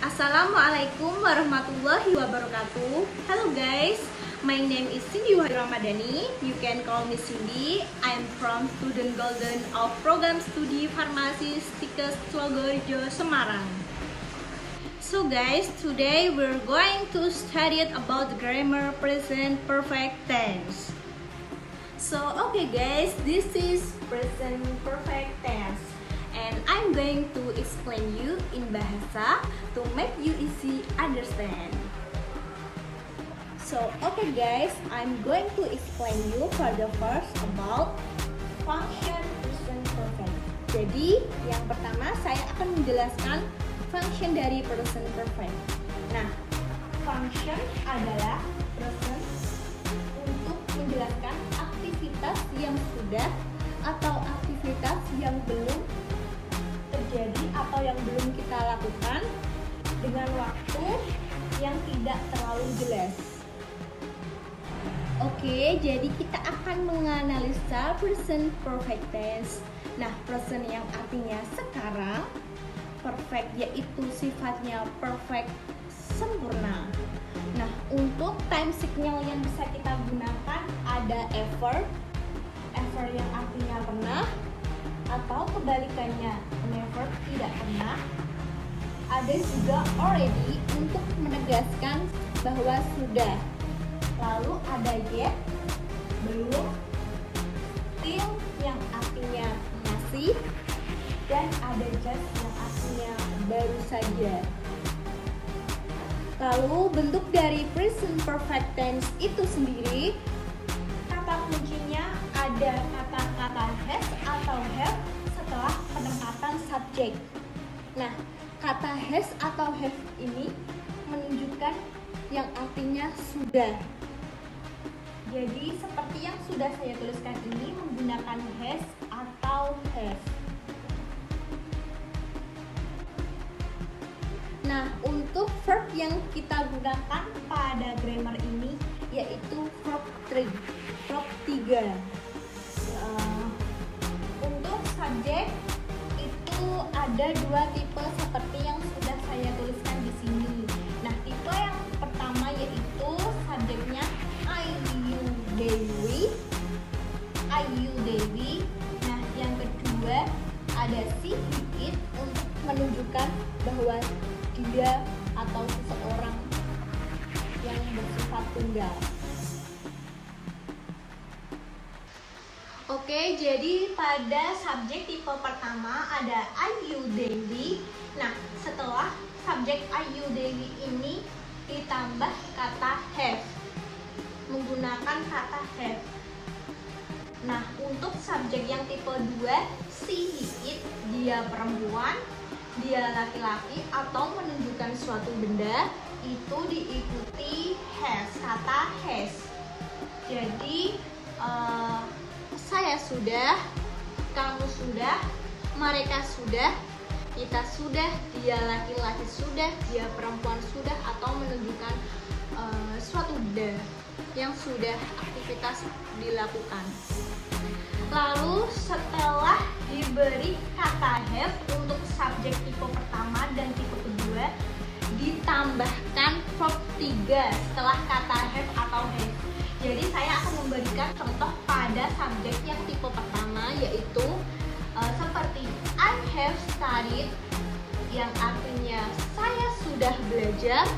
Assalamualaikum warahmatullahi wabarakatuh. Hello guys, my name is Cindy Ramadhani. You can call me Cindy. I'm from Student Golden of Program Studi Farmasi Stikes Tlogorejo, Semarang. So guys, today we're going to study about the grammar present perfect tense. So okay guys, this is present perfect tense. And I'm going to explain you in bahasa to make you easy understand. So okay guys, I'm going to explain you for the first about function present perfect. Jadi yang pertama saya akan menjelaskan function dari present perfect. Nah, function adalah present untuk menjelaskan aktivitas yang sudah atau aktivitas yang belum terjadi atau yang belum kita lakukan dengan waktu yang tidak terlalu jelas. Oke, jadi kita akan menganalisa present perfect tense. Nah, present yang artinya sekarang, perfect yaitu sifatnya perfect, sempurna. Nah, untuk time signal yang bisa kita gunakan ada ever yang artinya pernah, atau kebalikannya never, tidak pernah. Ada juga already untuk menegaskan bahwa sudah. Lalu ada yet, belum, still yang artinya masih, dan ada just yang artinya baru saja. Lalu bentuk dari present perfect tense itu sendiri, kata kuncinya ada kata-kata has atau have setelah penempatan subjek. Nah, kata has atau have ini menunjukkan yang artinya sudah. Jadi seperti yang sudah saya tuliskan ini menggunakan has atau have. Nah, untuk verb yang kita gunakan pada grammar ini yaitu verb 3. Untuk subjek itu ada dua tipe seperti yang sudah saya tuliskan di sini. Nah, tipe yang pertama yaitu subjeknya I, you, Dewi. Nah, yang kedua ada she, it untuk menunjukkan bahwa dia atau seseorang yang bersifat tunggal. Oke, jadi pada subjek tipe pertama ada I, you, Dewi. Nah, setelah subjek I, you, Dewi ini ditambah kata have, menggunakan kata have. Nah, untuk subjek yang tipe 2, she, it, dia perempuan, dia laki-laki atau menunjukkan suatu benda, itu diikuti has, kata has. Jadi saya sudah, kamu sudah, mereka sudah, kita sudah, dia laki-laki sudah, dia perempuan sudah, atau menunjukkan suatu benda yang sudah aktivitas dilakukan. Lalu setelah diberi kata have untuk subjek tipe pertama dan tipe kedua, ditambahkan verb 3 setelah kata have atau have. Jadi saya akan memberikan contoh pada subjek yang tipe pertama yaitu seperti I have studied yang artinya saya sudah belajar,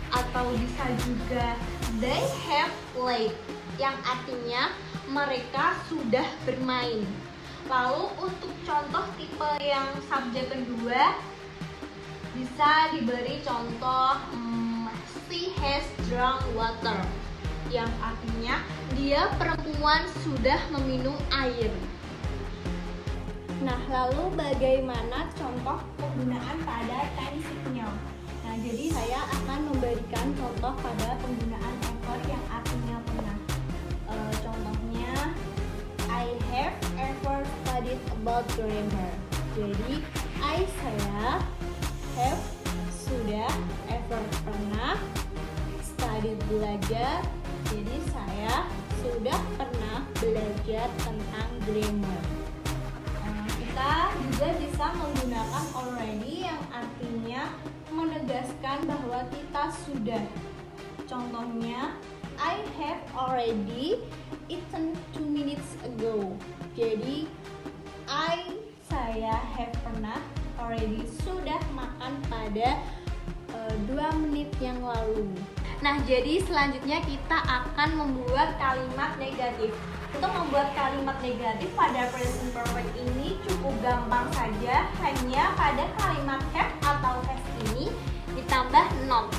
atau bisa juga they have played yang artinya mereka sudah bermain. Lalu untuk contoh tipe yang subjek kedua bisa diberi contoh she has drunk water yang artinya dia perempuan sudah meminum air. Nah, lalu bagaimana contoh penggunaan pada time signal? Nah, jadi saya akan memberikan contoh pada penggunaan ever yang artinya pernah. Contohnya I have ever studied about grammar. Jadi saya have sudah, ever pernah, studied belajar. Jadi saya sudah pernah belajar tentang grammar. Kita juga bisa menggunakan already yang artinya menegaskan menegaskan bahwa kita sudah. Contohnya, I have already eaten 2 minutes ago. Jadi saya have pernah already sudah makan pada 2 menit yang lalu. Nah, jadi selanjutnya kita akan membuat kalimat negatif. Untuk membuat kalimat negatif pada present perfect ini cukup gampang saja, hanya pada kalimat have atau has ini ditambah not.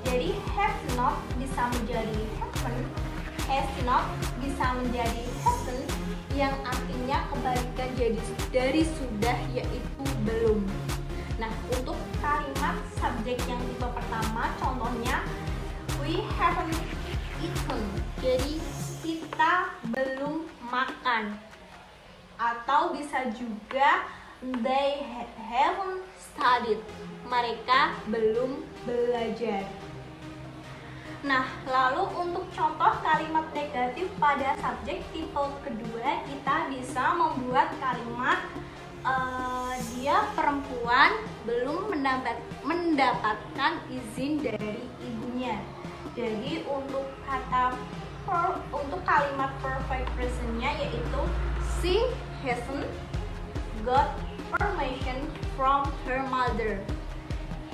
Jadi have not bisa menjadi haven't, has not bisa menjadi hasn't, yang artinya kebalikan jadi dari sudah, yaitu belum. Nah, untuk kalimat subjek yang tipe pertama, contohnya we haven't eaten. Jadi kita belum makan. Atau bisa juga they haven't studied. Mereka belum belajar. Nah, lalu untuk contoh kalimat negatif pada subjek tipe kedua, kita bisa membuat kalimat dia perempuan belum mendapatkan izin dari ibunya. Jadi untuk kalimat perfect present-nya yaitu she hasn't got permission from her mother.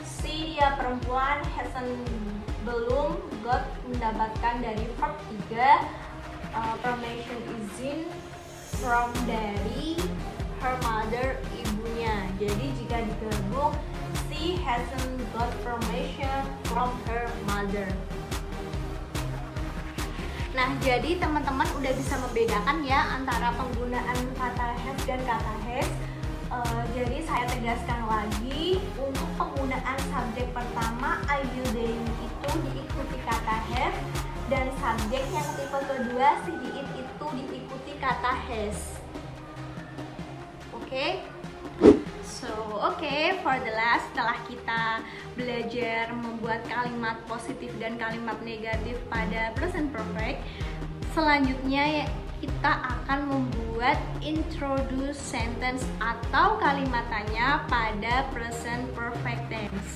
Si dia perempuan belum mendapatkan dari verb 3 permission, izin from dari her mother, ibunya. Jadi jika digabung, she hasn't got permission from her mother. Nah, jadi teman-teman udah bisa membedakan ya antara penggunaan kata have dan kata has. Jadi saya tegaskan lagi, untuk penggunaan subjek pertama I will doing itu diikuti kata have, dan subjek yang tipe kedua si it itu diikuti kata has. For the last, setelah kita belajar membuat kalimat positif dan kalimat negatif pada present perfect, selanjutnya kita akan membuat introduce sentence atau kalimat tanya pada present perfect tense.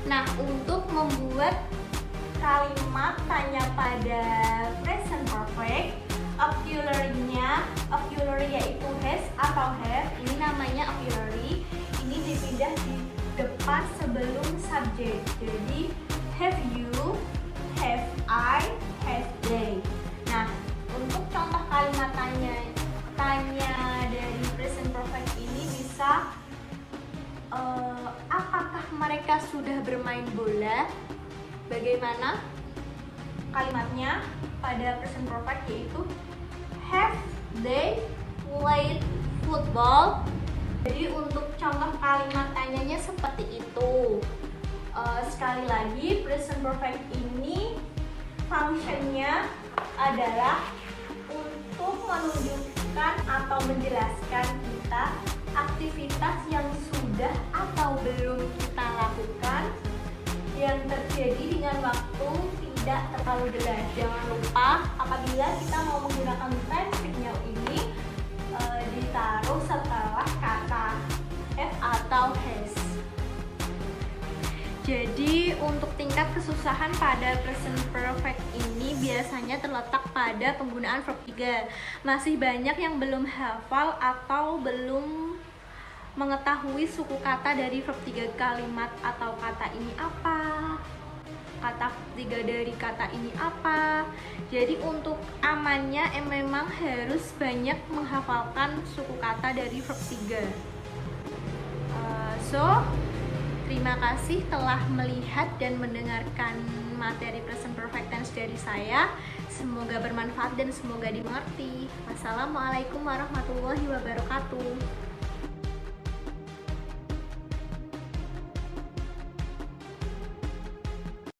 Nah, untuk membuat kalimat tanya pada present perfect, auxiliary yaitu has atau have, ini namanya auxiliary, ini dipindah di depan sebelum subjek. Jadi have you, have I, have they. Nah, untuk contoh kalimat tanya dari present perfect ini bisa apakah mereka sudah bermain bola? Bagaimana kalimatnya pada present perfect, yaitu have they played football. Jadi untuk contoh kalimat tanyanya seperti itu. Sekali lagi, present perfect ini fungsinya adalah untuk menunjukkan atau menjelaskan kita aktivitas yang sudah atau belum kita lakukan yang terjadi dengan waktu tidak terlalu jelas. Jangan lupa apabila kita mau menggunakan time signal ini ditaruh setelah kata have atau has. Jadi untuk tingkat kesusahan pada present perfect ini biasanya terletak pada penggunaan verb 3. Masih banyak yang belum hafal atau belum mengetahui suku kata dari verb 3 kalimat atau kata ini apa, kata 3 dari kata ini apa. Jadi untuk amannya memang harus banyak menghafalkan suku kata dari verb 3. Terima kasih telah melihat dan mendengarkan materi present perfect tense dari saya. Semoga bermanfaat dan semoga dimengerti. Wassalamualaikum warahmatullahi wabarakatuh.